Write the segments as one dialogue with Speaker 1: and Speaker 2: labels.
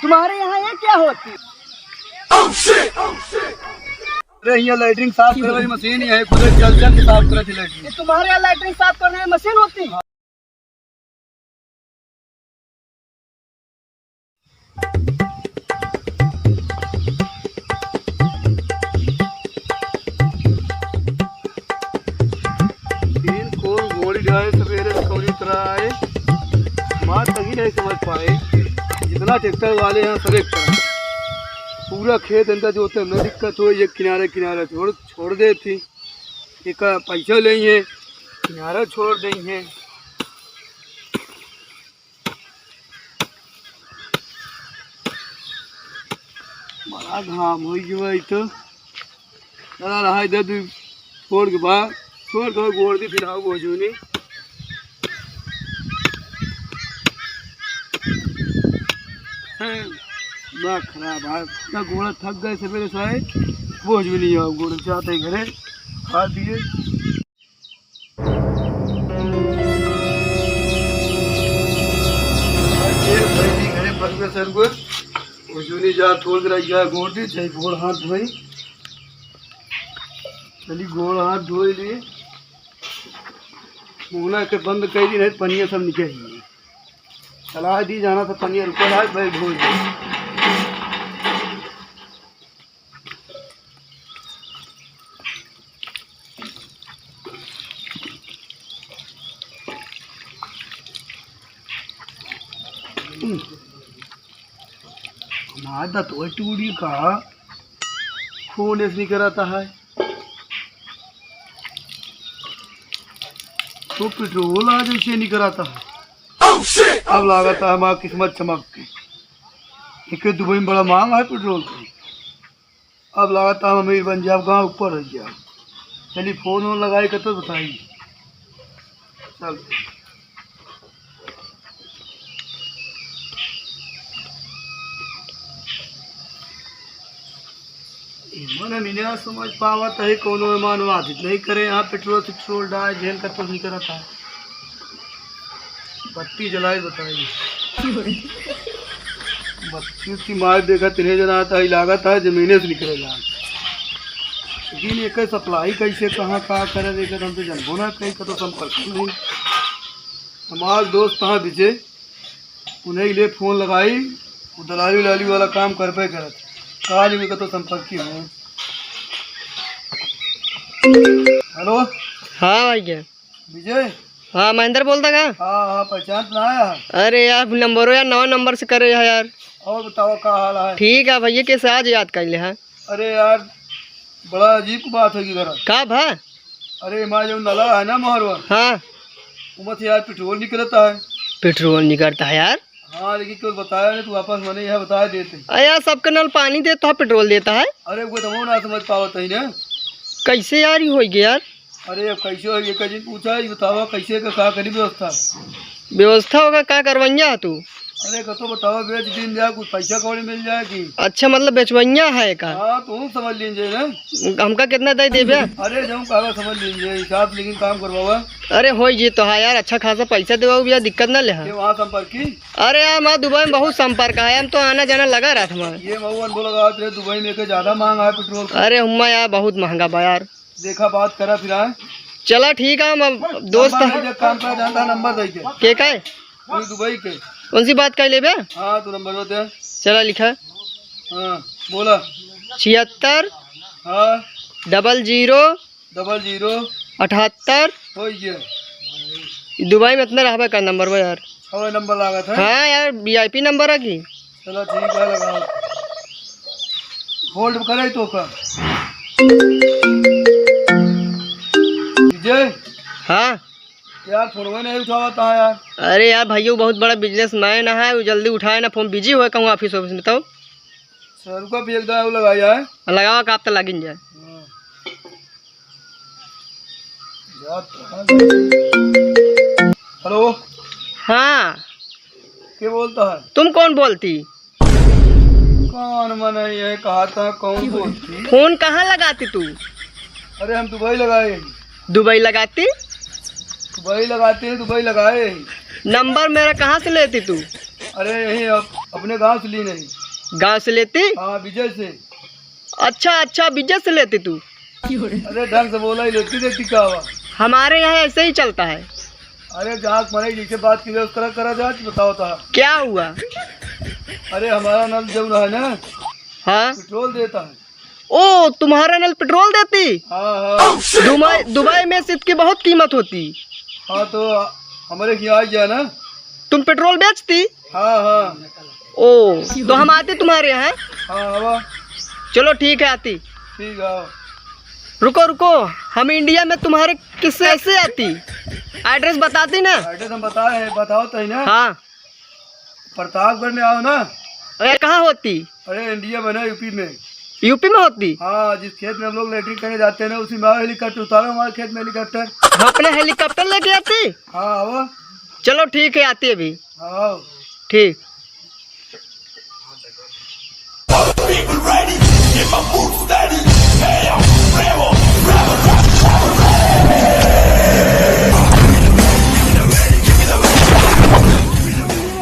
Speaker 1: तुम्हारे यहाँ ये क्या होती?
Speaker 2: अरे यहाँ लैट्रिन साफ करने वाली मशीन ही है, खुद चल के साफ करे थी लैट्रिन।
Speaker 1: तुम्हारे यहाँ लैट्रिन साफ करने में मशीन होती?
Speaker 2: सवेरे कौड़ी तरह आए, बात तभी नहीं समझ पाए। जितना ट्रैक्टर वाले हैं सब एक तरह, पूरा खेत अंदर जोते में दिक्कत हो, ये किनारे किनारे छोड़ दे थी, एक पैसा लेंगे किनारा छोड़ देंगे। बड़ा घाम हो गई तो दादा रहा इधर छोड़ के बाद छोड़ के गोड़ दी फिलहाल बोझूनी बड़ा खराब है ना, घोड़ा थक गए सवेरे साए, बोझ भी नहीं आओ घोड़े जाते घरे खा दिए। घरे फंस गए सर को बोझूनी जा छोड़ के रही गोड़ दी चाहे घोड़ हाथ धोई, चली घोड़ हाथ धोई लिए मुहना के बंद कर दी, नहीं पनिया सब निकल गई। सलाह दी जाना था पनिया रुपये आज भाई भूल हमारा तो टूड़ी का फोन ऐसे नहीं कराता है, तो पेट्रोल आज ऐसे नहीं कराता है। अब लागत है हमारा किस्मत चमक के, एक दुबई में बड़ा मांग है पेट्रोल की, अब लागत है हम अमीर बन जाए, गाँव ऊपर रह जाए। चलिए फोन वोन लगाई कर तो बताइए। चल मन मिला समझ पावा तो कोनो मेहमान वादित नहीं करे, यहाँ पेट्रोल डाल झेल कर तो नहीं करता है, बत्ती जलाई बताइए। बत्ती की मार देखा तिन्हें जना आता है, लागत है जमीने से निकलेगा, लेकिन एक सप्लाई कैसे कहाँ कहाँ करे देखा हम तो जानबो ना, कहीं का तो संपर्क नहीं। हमारे दोस्त कहाँ बिचे उन्हें लिए फोन लगाई, वो दलाली उलाली वाला काम कर पे करत, कहा जी का तो संपर्क ही हूँ। हेलो
Speaker 3: हाँ भाई क्या
Speaker 2: विजय?
Speaker 3: हाँ महेंद्र बोलता का?
Speaker 2: हाँ हाँ पहचान तो आया।
Speaker 3: अरे यार नंबरो यार नवा नंबर से करे है यार।
Speaker 2: और बताओ क्या हाल है?
Speaker 3: ठीक है भैया, कैसे आज याद कर ले है?
Speaker 2: अरे यार बड़ा अजीब बात होगी जरा।
Speaker 3: का भा?
Speaker 2: अरे हमारा जो नला है ना मोहरवा,
Speaker 3: हाँ
Speaker 2: उमर से यार पेट्रोल निकलता है।
Speaker 3: पेट्रोल निकलता है यार?
Speaker 2: हाँ लेकिन क्यों बताया नहीं, तू वापस मैंने यह बता देते।
Speaker 3: अरे यार सबके नल पानी देता है, पेट्रोल देता है?
Speaker 2: अरे वो तो ना समझ पावत है ना,
Speaker 3: कैसे यार ये हो गया यार?
Speaker 2: अरे अब कैसे हो गया कहीं पूछा है, बताओ कैसे का क्या करी व्यवस्था?
Speaker 3: व्यवस्था होगा क्या करवैया तू?
Speaker 2: अरे तो बताओ बेच दिन जाए कुछ पैसा कौड़ी मिल जाएगी।
Speaker 3: अच्छा मतलब बेचवैया है का?
Speaker 2: हाँ तुम समझ लीजिए ना।
Speaker 3: हमका कितना दे देबे?
Speaker 2: अरे जाऊँ कहा समझ लीजिए हिसाब, लेकिन काम करवाओ।
Speaker 3: अरे हो ये तो है यार, अच्छा खासा पैसा देवा भैया, दिक्कत ना ले।
Speaker 2: वहाँ संपर्क की?
Speaker 3: अरे यार मैं दुबई में बहुत संपर्क है, हम तो आना जाना लगा रहा था हमारा।
Speaker 2: ये मऊन बोला दुबई में ज्यादा महंगा है पेट्रोल।
Speaker 3: अरे हुआ यार बहुत महंगा बा यार।
Speaker 2: देखा बात करा फिर आए।
Speaker 3: चला ठीक है, हम दोस्त
Speaker 2: काम कर जानता नंबर दे
Speaker 3: के
Speaker 2: दुबई के।
Speaker 3: कौन सी बात कर ले बे?
Speaker 2: हाँ तो नंबर दे।
Speaker 3: चला लिखा।
Speaker 2: हाँ बोला।
Speaker 3: 76
Speaker 2: हाँ
Speaker 3: 00 78
Speaker 2: हो गया।
Speaker 3: दुबई में इतना रहबे का नंबर बा यार।
Speaker 2: और नंबर लागत है?
Speaker 3: हाँ यार VIP नंबर है की।
Speaker 2: चलो ठीक है लगाओ, होल्ड करे तो का। विजय
Speaker 3: हाँ
Speaker 2: यार फोन नहीं उठाता है यार।
Speaker 3: अरे यार भैया बहुत बड़ा बिजनेसमैन है, वो जल्दी उठाए ना, फोन बिजी हुआ कहूँ ऑफिस में बताओ।
Speaker 2: सर को भी एकदम लगाया है,
Speaker 3: लगावा का आप तो लगिन जाए।
Speaker 2: हेलो
Speaker 3: हाँ
Speaker 2: क्या बोलता है?
Speaker 3: तुम कौन बोलती?
Speaker 2: कौन मन ये कहा था कौन बोलती?
Speaker 3: फोन कहाँ लगाती तू?
Speaker 2: अरे हम दुबई लगाए।
Speaker 3: दुबई लगाती?
Speaker 2: दुबई लगाते हैं, दुबई लगाए।
Speaker 3: नंबर मेरा कहाँ से लेती तू?
Speaker 2: अरे यही अपने गांव से ली नहीं।
Speaker 3: गांव से लेती?
Speaker 2: हाँ विजय से।
Speaker 3: अच्छा अच्छा, विजय से लेती तू?
Speaker 2: अरे ढंग से बोला ही, लेती देती क्या हुआ?
Speaker 3: हमारे यहाँ ऐसे ही चलता है।
Speaker 2: अरे जहाँ मरे जैसे बात की उस तरह करा जाए, बताओ था
Speaker 3: क्या हुआ?
Speaker 2: अरे हमारा नल जब है ना,
Speaker 3: हाँ।
Speaker 2: पेट्रोल देता है।
Speaker 3: ओ, तुम्हारा नल पेट्रोल देती?
Speaker 2: हाँ हाँ।
Speaker 3: दुबई में से इसकी बहुत कीमत होती।
Speaker 2: हाँ तो हमारे यहाँ आ गया ना।
Speaker 3: तुम पेट्रोल बेचती?
Speaker 2: हाँ हाँ।
Speaker 3: ओ, तो हम आते तुम्हारे यहाँ।
Speaker 2: हाँ हवा।
Speaker 3: चलो ठीक है, आती।
Speaker 2: ठीक है।
Speaker 3: रुको रुको, हम इंडिया में तुम्हारे किससे ऐसे आती? एड्रेस बताती ना?
Speaker 2: एड्रेस हम बताए, बताओ तो ही ना।
Speaker 3: हाँ।
Speaker 2: प्रतापगढ़ में आओ ना।
Speaker 3: अरे कहाँ होती?
Speaker 2: अरे इंडिया में ना, यूपी में।
Speaker 3: यूपी में होती?
Speaker 2: हाँ, जिस खेत में हम लोग लेटरिन करने जाते हैं ना, उसी में हेलीकॉप्टर उतारो, हमारे खेत में हेलीकॉप्टर।
Speaker 3: हम अपना हेलीकॉप्टर लेके आती?
Speaker 2: हाँ आओ।
Speaker 3: चलो ठीक है, आती अभी।
Speaker 2: आओ।
Speaker 3: ठीक।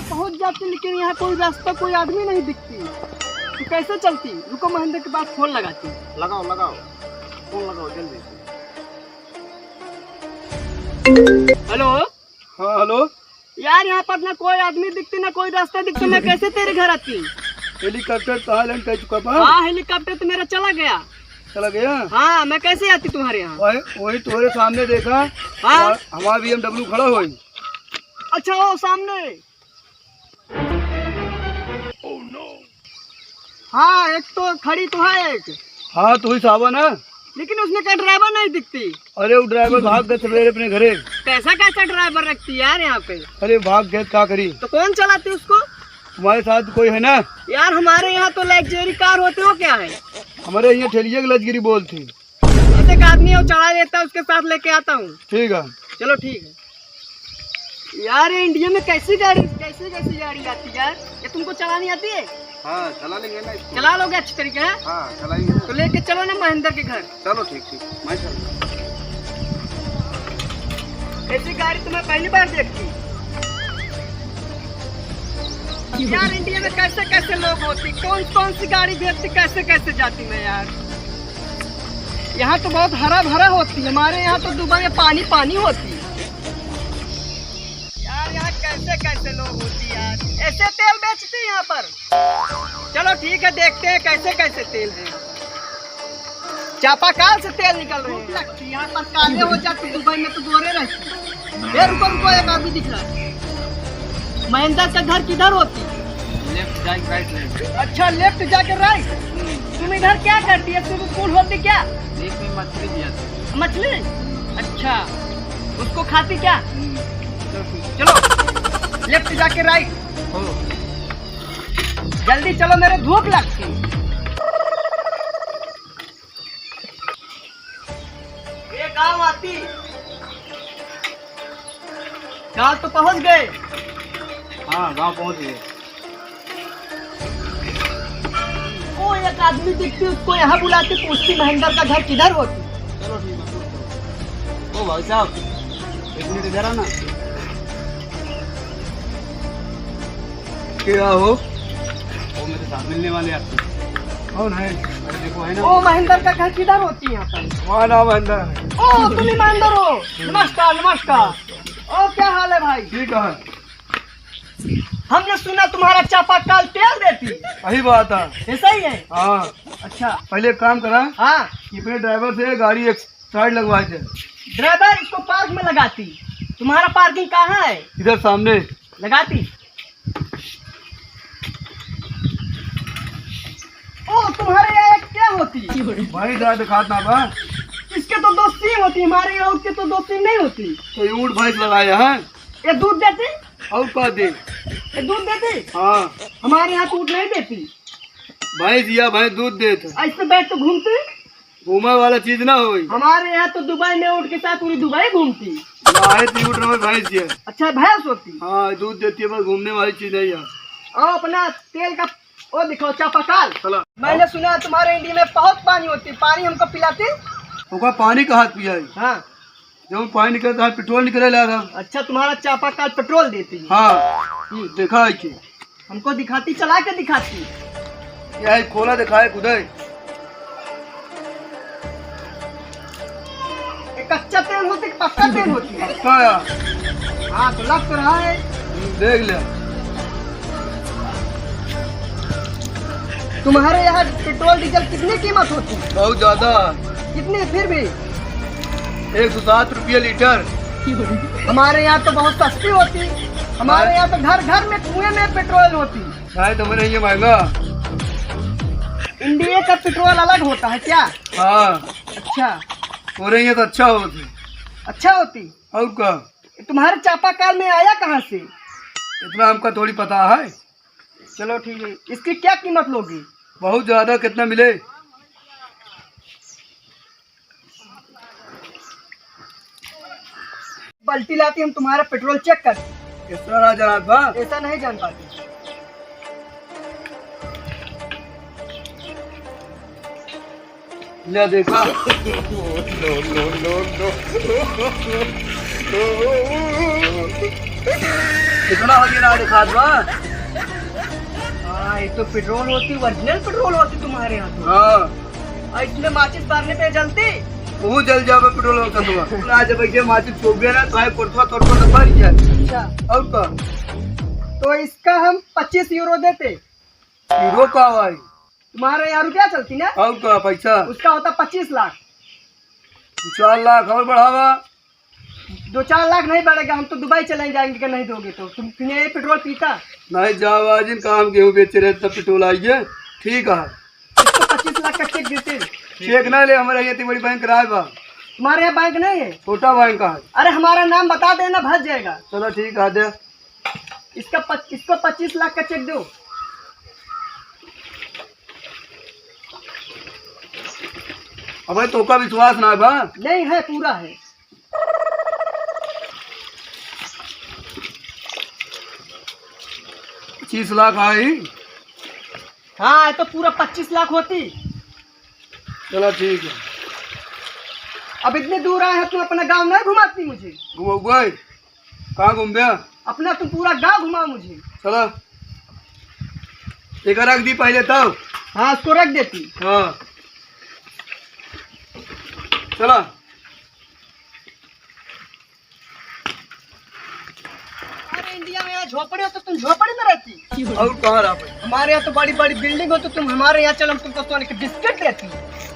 Speaker 1: पहुंच जाती, लेकिन यहाँ कोई रास्ता, कोई आदमी नहीं दिखती। तो कैसे चलती? रुको, महेंद्र के पास फोन लगाती।
Speaker 2: लगाओ लगाओ, फोन लगाओ जल्दी।
Speaker 1: हेलो।
Speaker 2: हाँ हेलो।
Speaker 1: यार यहाँ पर ना कोई आदमी दिखती, ना कोई रास्ता दिखती। मैं कैसे तेरे घर आती?
Speaker 2: हेलीकॉप्टर कहाँ लैंड कर चुका था?
Speaker 1: हाँ, हेलीकॉप्टर तो मेरा चला गया।
Speaker 2: चला गया?
Speaker 1: हाँ, मैं कैसे आती तुम्हारे यहाँ?
Speaker 2: वही तुम्हारे सामने देखा।
Speaker 1: हाँ?
Speaker 2: हमारा BMW खड़ा हो।
Speaker 1: अच्छा, वो सामने। हाँ, एक तो खड़ी तो है एक।
Speaker 2: हाँ तो ही सावन है,
Speaker 1: लेकिन उसमें क्या ड्राइवर नहीं दिखती?
Speaker 2: अरे वो ड्राइवर भाग गए सवेरे अपने घरे।
Speaker 1: कैसा कैसा ड्राइवर रखती है यार यहाँ पे?
Speaker 2: अरे भाग गए, क्या करी?
Speaker 1: तो कौन चलाती उसको?
Speaker 2: हमारे साथ कोई है ना?
Speaker 1: यार हमारे यहाँ तो लग्जरी कार होते हो, क्या है?
Speaker 2: हमारे यहाँ ठेलिए की लजगिरी बोल थी।
Speaker 1: एक आदमी है, वो चढ़ा देता है, उसके साथ लेके आता हूँ।
Speaker 2: ठीक है।
Speaker 1: चलो ठीक है। यार ये इंडिया में कैसी गाड़ी गाड़ी आती है यार? ये तुमको चलानी आती है?
Speaker 2: हाँ चला लेंगे ना इसको।
Speaker 1: चला लोगे अच्छी तरीके है?
Speaker 2: हाँ चलाएंगे।
Speaker 1: तो लेके चलो ना महेंद्र के घर।
Speaker 2: चलो ठीक ठीक, मैं चल।
Speaker 1: ऐसी गाड़ी तो मैं पहली बार देखती। यार इंडिया में कैसे कैसे लोग होती, कौन कौन सी गाड़ी देखती, कैसे कैसे जाती मैं यार। यहाँ तो बहुत हरा भरा होती है, हमारे यहाँ तो दुबई में पानी पानी होती है। यार यहाँ कैसे कैसे लोग होती यार, ऐसे तेल बेचते हैं यहाँ पर। चलो ठीक है, देखते हैं कैसे कैसे तेल है। चापाकल से तेल निकल रहे हैं। लगती यहाँ पर काले हो जाते, दुबई में तो गोरे रहते। ये रुको रुको, एक आदमी दिख रहा है। महेंद्र का घर किधर होती?
Speaker 2: लेफ्ट जाके राइट लेफ्ट।
Speaker 1: अच्छा, लेफ्ट जाके राइट। तुम इधर क्या करती है? स्विमिंग पूल होती क्या?
Speaker 2: इसमें मछली भी आती है।
Speaker 1: मछली? अच्छा, उसको खाती क्या? चलो लेफ्ट जाके राइट। जल्दी चलो, मेरे धूप लगती। ये गाँव आती, गाँव तो पहुंच गए।
Speaker 2: हाँ गाँव पहुँच गए।
Speaker 1: वो एक आदमी दिखती, उसको यहाँ बुलाती, पूछती महेंद्र का घर किधर होती।
Speaker 2: चलो ठीक है। ओ भाई साहब, एक मिनट इधर आना। क्या हो? वो मेरे साथ मिलने वाले आपको। कौन है? अरे देखो है ना।
Speaker 1: ओ महेंद्र का घर किधर होती है यहाँ पर?
Speaker 2: वहाँ नाम अंदर है।
Speaker 1: ओ तुम ही महेंद्र हो? नमस्कार नमस्कार। ओ क्या हाल है भाई?
Speaker 2: ठीक है।
Speaker 1: हमने सुना तुम्हारा चापाकल तेल देती।
Speaker 2: वही बात है।
Speaker 1: ऐसा ही है?
Speaker 2: हाँ।
Speaker 1: अच्छा।
Speaker 2: पहले एक काम करा,
Speaker 1: हाँ,
Speaker 2: अपने ड्राइवर से गाड़ी एक साइड लगवाए थे।
Speaker 1: ड्राइवर इसको पार्क में लगाती। तुम्हारा पार्किंग कहाँ है?
Speaker 2: इधर सामने
Speaker 1: लगाती। ओ तुम्हारे यहाँ क्या होती?
Speaker 2: भाई ड्राइवर दिखाता बा।
Speaker 1: इसके तो दो सीम होती, हमारे यहाँ उसके तो दो सीम नहीं होती।
Speaker 2: तो ऊँट भैंस लगाया है।
Speaker 1: ये दूध देती?
Speaker 2: और क्या दे?
Speaker 1: ये दूध देती?
Speaker 2: हाँ
Speaker 1: हमारे यहाँ दूध नहीं देती।
Speaker 2: भैंस या भैंस दूध देते।
Speaker 1: ऐसे बैठ तो घूमती।
Speaker 2: घूमा वाला चीज ना हो।
Speaker 1: हमारे यहाँ तो दुबई में ऊँट के साथ पूरी दुबई घूमती।
Speaker 2: ऊँट में भैंस है।
Speaker 1: अच्छा, भैंस होती।
Speaker 2: हाँ दूध देती है, बस घूमने वाली चीज नहीं है।
Speaker 1: और अपना तेल का वो दिखाओ चापाकल।
Speaker 2: चला।
Speaker 1: मैंने सुना तुम्हारे इंडिया में बहुत पानी होती, पानी हमको पिलाती।
Speaker 2: ओका पानी का हाथ पिया है।
Speaker 1: हाँ।
Speaker 2: जब पानी निकलता है पेट्रोल निकले ला था।
Speaker 1: अच्छा, तुम्हारा चापाकल पेट्रोल देती।
Speaker 2: हाँ देखा है कि
Speaker 1: हमको दिखाती, चला के दिखाती।
Speaker 2: क्या है खोला दिखाए खुदे।
Speaker 1: ये कच्चा तेल होती कि पक्का तेल होती है?
Speaker 2: पक्का यार।
Speaker 1: हाँ तो लग तो रहा है।
Speaker 2: देख ले।
Speaker 1: तुम्हारे यहाँ पेट्रोल डीजल कितनी कीमत होती है?
Speaker 2: बहुत ज्यादा।
Speaker 1: कितनी फिर भी?
Speaker 2: 107 रुपये लीटर।
Speaker 1: हमारे यहाँ तो बहुत सस्ती होती। हमारे यहाँ तो घर घर में कुएं में पेट्रोल होती।
Speaker 2: शायद हमें ये महंगा।
Speaker 1: इंडिया का पेट्रोल अलग होता है क्या?
Speaker 2: हाँ
Speaker 1: अच्छा।
Speaker 2: हो रही है तो अच्छा होती।
Speaker 1: अच्छा होती।
Speaker 2: और क्या?
Speaker 1: तुम्हारे चापाकल में आया कहाँ से?
Speaker 2: इतना हमका थोड़ी पता है।
Speaker 1: चलो ठीक है। इसकी क्या कीमत लोगी?
Speaker 2: बहुत ज्यादा। कितना मिले?
Speaker 1: बाल्टी लाती हम तुम्हारा पेट्रोल चेक कर।
Speaker 2: किस तरह जनाब बा?
Speaker 1: ऐसा नहीं जान पाती।
Speaker 2: ले देखा। कितना हो गया ना दिखा बा?
Speaker 1: हाँ ये तो पेट्रोल होती, ओरिजिनल पेट्रोल होती तुम्हारे यहाँ तो।
Speaker 2: हाँ
Speaker 1: और इसमें माचिस मारने पे जलती।
Speaker 2: बहुत जल जावे पेट्रोल का तो। आज जब माचिस छोड़ गया ना तो है कोटवा तोड़वा तो भर गया।
Speaker 1: अच्छा।
Speaker 2: और का?
Speaker 1: तो इसका हम 25 यूरो देते।
Speaker 2: हीरो का भाई?
Speaker 1: तुम्हारे यहाँ रुपया चलती ना?
Speaker 2: और का पैसा?
Speaker 1: उसका होता 25 लाख।
Speaker 2: 4 लाख और बढ़ावा।
Speaker 1: 2-4 लाख नहीं बढ़ेगा। हम तो दुबई चले जाएंगे कि नहीं दोगे तो। तुम ये पेट्रोल पीता?
Speaker 2: नहीं जाओ आज इन काम गेहूँ बेचे रहे तब पेट्रोल आइए। ठीक है।
Speaker 1: इसको 25 लाख का चेक देते।
Speaker 2: चेक ना ले, हमारे यहाँ इतनी बड़ी बैंक राय बा।
Speaker 1: तुम्हारे यहाँ बैंक नहीं है?
Speaker 2: छोटा बैंक का है।
Speaker 1: अरे हमारा नाम बता देना, भज जाएगा।
Speaker 2: चलो ठीक है दे।
Speaker 1: इसको 25 लाख का चेक दो।
Speaker 2: अब तो का विश्वास ना है बा?
Speaker 1: नहीं है, पूरा है।
Speaker 2: पच्चीस लाख आई।
Speaker 1: हाँ तो पूरा 25 लाख होती।
Speaker 2: चलो ठीक है।
Speaker 1: अब इतने दूर आए हैं, तुम अपना गांव नहीं घुमाती मुझे?
Speaker 2: घुमाओ भाई। कहाँ घूम गया?
Speaker 1: अपना तुम पूरा गांव घुमाओ मुझे।
Speaker 2: चलो एक रख दी पहले तब।
Speaker 1: हाँ उसको रख देती।
Speaker 2: हाँ चलो।
Speaker 1: अरे इंडिया में यहाँ झोपड़ी हो तो तुम झोपड़ी में रहती।
Speaker 2: और कहाँ रहा भाई?
Speaker 1: हमारे यहाँ तो बड़ी बड़ी बिल्डिंग हो तो तुम हमारे यहाँ चलो, हम तुमको सोने के बिस्किट देती।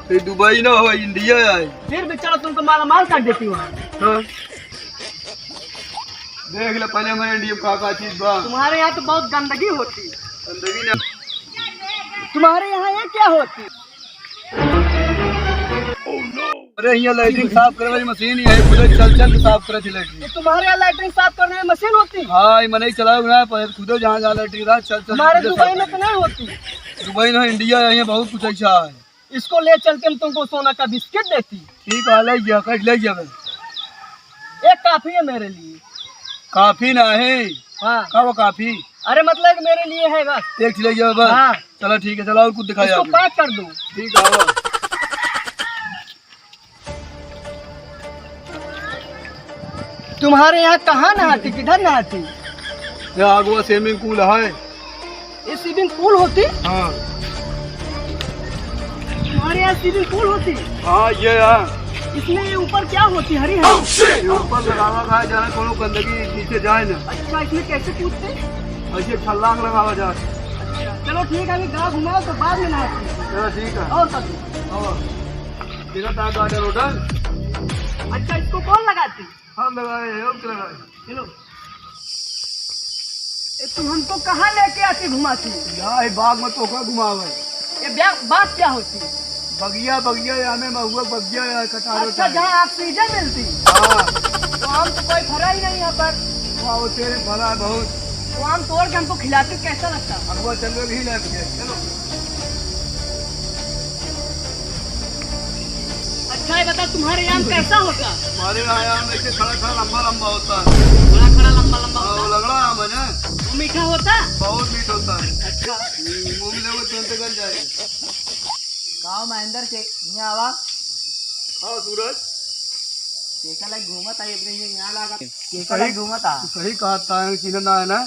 Speaker 2: तो दुबई ना हो, इंडिया आए।
Speaker 1: फिर भी चलो तुमको माला माल काट देती वहाँ।
Speaker 2: हाँ देख ले पहले हमारे इंडिया में का चीज बा।
Speaker 1: तुम्हारे यहाँ तो बहुत गंदगी होती।
Speaker 2: गंदगी ना।
Speaker 1: तुम्हारे यहाँ ये क्या होती?
Speaker 2: अरे यहाँ लाइटिंग साफ करे वाली मशीन ही है। खुद चल चल के साफ करे थी लाइटिंग।
Speaker 1: ये तुम्हारे यहाँ लैट्रिन साफ करने में मशीन होती?
Speaker 2: हाँ मैं नहीं चलाओ ना, पर खुद जहाँ जहाँ लाइटिंग रहा चल चल।
Speaker 1: हमारे दुबई में तो नहीं होती।
Speaker 2: दुबई ना इंडिया यहाँ बहुत कुछ अच्छा है।
Speaker 1: इसको ले चल के हम तुमको सोना का बिस्किट देती।
Speaker 2: ठीक है ले जा, कट ले जा।
Speaker 1: एक काफी है मेरे लिए।
Speaker 2: काफी ना है।
Speaker 1: हाँ
Speaker 2: का वो काफी?
Speaker 1: अरे मतलब कि मेरे लिए है बस।
Speaker 2: एक ले जाओ बस।
Speaker 1: हाँ
Speaker 2: चलो ठीक है। चलो और कुछ दिखाया
Speaker 1: इसको पैक कर दो।
Speaker 2: ठीक है आओ।
Speaker 1: तुम्हारे यहाँ कहाँ नहाती, किधर नहाती?
Speaker 2: यहाँ आगवा स्विमिंग पूल है।
Speaker 1: ये स्विमिंग पूल होती?
Speaker 2: हाँ
Speaker 1: तुम्हारे यहाँ स्विमिंग पूल होती?
Speaker 2: हाँ ये है।
Speaker 1: इसमें ये ऊपर क्या होती? हरी हरी।
Speaker 2: ये ऊपर लगावा खाए जाए, कोनो गंदगी नीचे जाए ना।
Speaker 1: अच्छा इसमें कैसे कूदते?
Speaker 2: ऐसे छलांग लगावा जाए।
Speaker 1: अच्छा चलो ठीक है, अभी गाँव घुमाओ तो बाद में नहाती।
Speaker 2: चलो ठीक है।
Speaker 1: और सब
Speaker 2: और बिना तार गाड़ी रोडन।
Speaker 1: अच्छा इसको कौन लगाती?
Speaker 2: हम लगाए हैं। और क्या लगाए?
Speaker 1: चलो ये तुम हमको कहाँ लेके आती घुमाती?
Speaker 2: यहाँ बाग में तो का घुमावे।
Speaker 1: ये बात क्या होती?
Speaker 2: बगिया बगिया यहाँ में महुआ बगिया या कटार
Speaker 1: अच्छा जहाँ ऑक्सीजन मिलती।
Speaker 2: हाँ
Speaker 1: तो आम तो कोई फरा ही नहीं यहाँ पर।
Speaker 2: हाँ वो तेरे भला है बहुत।
Speaker 1: तो आम तोड़ के हमको खिलाते कैसा लगता?
Speaker 2: अगवा चल रहे भी लग गया। चलो
Speaker 1: अच्छा ये बता तुम्हारे आम कैसा होता?
Speaker 2: हमारे यहाँ आम ऐसे खड़ा खड़ा लंबा लंबा होता है।
Speaker 1: बड़ा खड़ा लंबा लंबा
Speaker 2: हाँ, वो
Speaker 1: होता?
Speaker 2: लगड़ा आम है ना,
Speaker 1: वो मीठा होता?
Speaker 2: बहुत मीठ होता है।
Speaker 1: अच्छा
Speaker 2: मुँह में लोगे तुरंत गल जाएगा।
Speaker 1: गाँव महेंद्र के यहाँ आवा
Speaker 2: हाँ सूरज
Speaker 1: केका लाइक घूमत आई अपने यहाँ लगा केका
Speaker 2: सही
Speaker 1: लाइक घूमत आ।
Speaker 2: सही कहता है, चिन्ह ना है ना।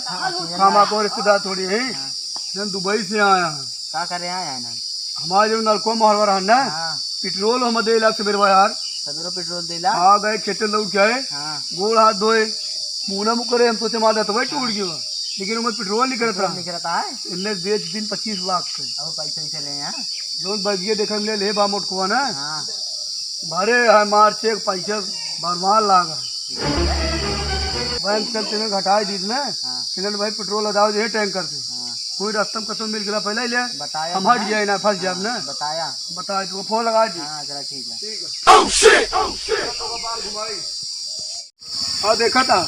Speaker 2: हम आपको रिश्तेदार थोड़ी है। हम दुबई से आया हैं।
Speaker 3: क्या कर रहे हैं ना?
Speaker 2: हमारे जो नलको मोहरवा रहा ना,
Speaker 3: हाँ
Speaker 2: पेट्रोल हम दे लाख से मेरे यार
Speaker 3: सदरो पेट्रोल देला।
Speaker 2: आ गए खेते लोग क्या है,
Speaker 3: हाँ
Speaker 2: गोड़ हाथ धोए मुँह मुँह करे, हम सोचे मार तो वही टूट गया, लेकिन उनमें पेट्रोल नहीं करता
Speaker 3: नहीं करता है।
Speaker 2: इनने बेच दिन 25 लाख के
Speaker 3: अब पैसे ही चले हैं।
Speaker 2: जो बगिए देख ले बा मोटकुआ ना
Speaker 3: हाँ
Speaker 2: भरे है मार चेक पैसे बरमाल लागा बैंक चलते में घटाई दी ना किलन भाई पेट्रोल अदाव दे टैंकर से कोई रास्ता में कसम मिल गया पहले ही ले
Speaker 3: बताया
Speaker 2: हम हट जाए ना फंस जाए ना
Speaker 3: बताया।
Speaker 2: बता तो फोन लगा दी।
Speaker 3: हाँ चला ठीक है।
Speaker 2: ठीक है हाँ देखा था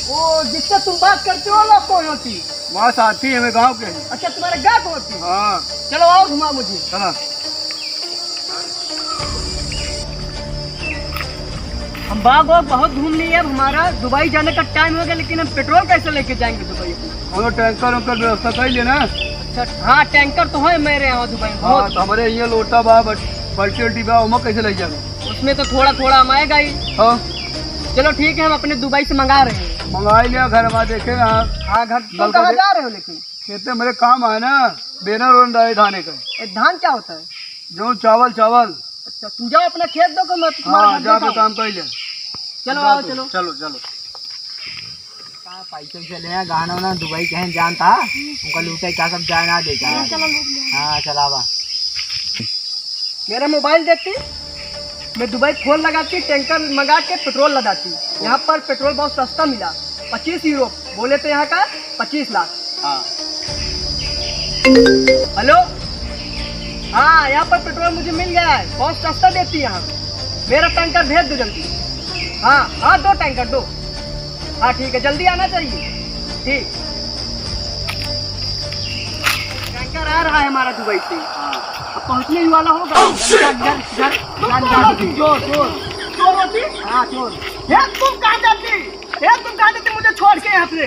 Speaker 1: वो जिससे तुम बात करते हो लोग कौन होती?
Speaker 2: वहाँ साथी है हमें गाँव के।
Speaker 1: अच्छा तुम्हारे गाँव को होती?
Speaker 2: हाँ
Speaker 1: चलो आओ घुमा मुझे।
Speaker 2: चला
Speaker 1: हम बाग वाग बहुत घूम लिए, अब हमारा दुबई जाने का टाइम हो गया, लेकिन हम पेट्रोल कैसे लेके जाएंगे दुबई?
Speaker 2: हम टैंकर उनकर व्यवस्था कर लेना।
Speaker 1: अच्छा हाँ टैंकर तो है मेरे यहाँ दुबई में
Speaker 2: हाँ
Speaker 1: बहुत।
Speaker 2: तो हमारे यहाँ लोटा बा बल्टी उल्टी बा उमा कैसे ले जाएगा?
Speaker 1: उसमें तो थोड़ा थोड़ा हम आएगा ही।
Speaker 2: हाँ
Speaker 1: चलो ठीक है, हम अपने दुबई से मंगा रहे हैं।
Speaker 2: मंगाई लिया घर हमारे देखे ना।
Speaker 1: हाँ घर तुम
Speaker 2: नलका
Speaker 1: कहाँ
Speaker 2: दे-
Speaker 1: जा रहे हो? लेकिन
Speaker 2: खेते मेरे काम आए ना बेनर और डाले धाने का
Speaker 1: ये धान क्या होता है?
Speaker 2: जो चावल चावल।
Speaker 1: अच्छा तुम जाओ अपना खेत दो को मैं तुम्हारा
Speaker 2: हाँ
Speaker 1: घर
Speaker 2: जा
Speaker 1: देखा
Speaker 2: पे काम कर ले।
Speaker 1: चलो
Speaker 2: जा
Speaker 1: आओ
Speaker 2: तू,
Speaker 1: चलो।
Speaker 2: चलो चलो
Speaker 3: कहाँ पैसे चले हैं गाना ना दुबई कहीं जानता उनका लूटा क्या सब जाना देखा। हाँ चलावा।
Speaker 1: मेरा मोबाइल देती, मैं दुबई फोन लगाती, टैंकर मंगा के पेट्रोल लगाती। यहाँ पर पेट्रोल बहुत सस्ता मिला, 25 यूरो बोले तो यहाँ का 25 लाख।
Speaker 2: हाँ
Speaker 1: हेलो हाँ यहाँ पर पेट्रोल मुझे मिल गया है, बहुत सस्ता देती है यहाँ। मेरा टैंकर भेज दो जल्दी। हाँ हाँ 2 टैंकर दो। हाँ ठीक है जल्दी आना चाहिए। ठीक टैंकर आ रहा है हमारा दुबई से, अब पहुँचने ही वाला होगा। चोर चोर चोर होती? हाँ चोर। ये तुम कहाँ जाती? ये तुम कहाँ जाती मुझे छोड़ के यहाँ पे?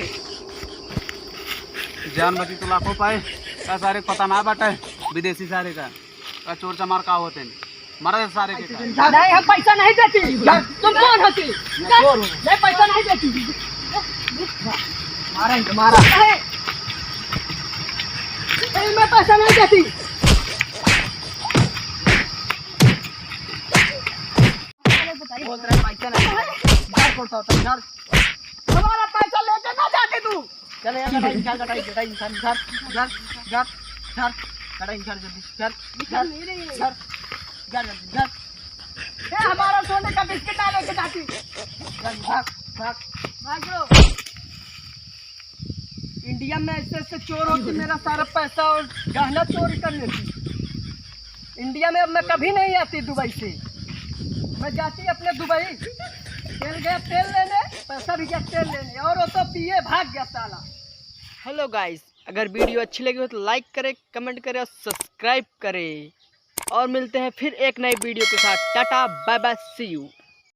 Speaker 4: जान बची तो लाखों पाए का सारे पता ना बाटे विदेशी सारे का चोर चमार का होते हैं मरा सारे के का।
Speaker 1: नहीं हम पैसा नहीं देती। तुम कौन होती? नहीं पैसा नहीं देती। मारा मारा नहीं मैं पैसा नहीं देती। बोल रहा है पैसा नहीं। घर बोलता होता घर हमारा पैसा लेके ना जाती तू। चले यार कटाई घर कटाई कटाई घर घर घर घर घर कटाई घर जल्दी घर घर घर घर जल्दी घर। ये हमारा सोने का बिस्किट आ लेके जाती। भाग भाग भाग लो। इंडिया में ऐसे ऐसे चोर होती, मेरा सारा पैसा और गहना चोरी कर लेती। इंडिया में अब मैं कभी नहीं आती दुबई से। मैं जाती अपने दुबई, तेल गया तेल लेने, पैसा भी गया तेल लेने, और वो तो पिए भाग गया साला। हेलो गाइस, अगर वीडियो अच्छी लगी हो तो लाइक करें, कमेंट करें और सब्सक्राइब करें, और मिलते हैं फिर एक नई वीडियो के साथ। Tata bye bye see you.